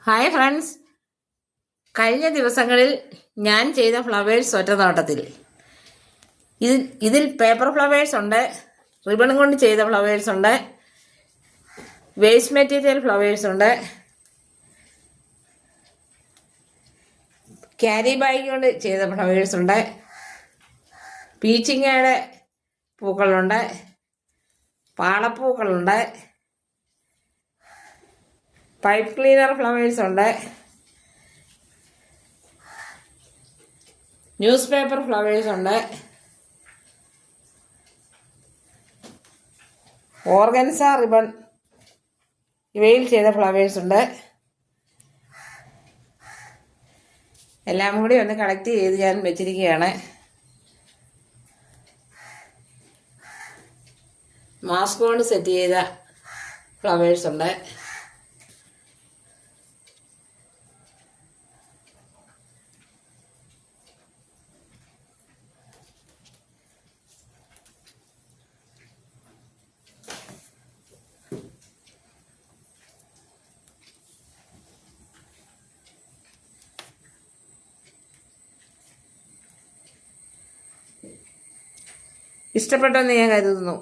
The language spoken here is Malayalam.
ഹായ് ഫ്രണ്ട്സ്, കഴിഞ്ഞ ദിവസങ്ങളിൽ ഞാൻ ചെയ്ത ഫ്ലവേഴ്സ് ഒറ്റനോട്ടത്തിൽ ഇതിൽ പേപ്പർ ഫ്ലവേഴ്സ് ഉണ്ട്, റിബൺ കൊണ്ട് ചെയ്ത ഫ്ലവേഴ്സ് ഉണ്ട്, വേസ്റ്റ് മെറ്റീരിയൽ ഫ്ലവേഴ്സ് ഉണ്ട്, ക്യാരി ബാഗ് കൊണ്ട് ചെയ്ത ഫ്ലവേഴ്സ് ഉണ്ട്, പീച്ചിങ്ങയുടെ പൂക്കളുണ്ട്, പാളപ്പൂക്കളുണ്ട്, പൈപ്പ് ക്ലീനർ ഫ്ലവേഴ്സ് ഉണ്ട്, ന്യൂസ് പേപ്പർ ഫ്ലവേഴ്സ് ഉണ്ട്, ഓർഗൻസ റിബൺ ഇവയിൽ ചെയ്ത ഫ്ലവേഴ്സ് ഉണ്ട്. എല്ലാം കൂടി ഒന്ന് കളക്ട് ചെയ്ത് ഞാൻ വെച്ചിരിക്കുകയാണ്. മാസ്ക് കൊണ്ട് സെറ്റ് ചെയ്ത ഫ്ലവേഴ്സ് ഉണ്ട്. ഇഷ്ടപ്പെട്ടെന്ന് ഞാൻ കരുതുന്നു.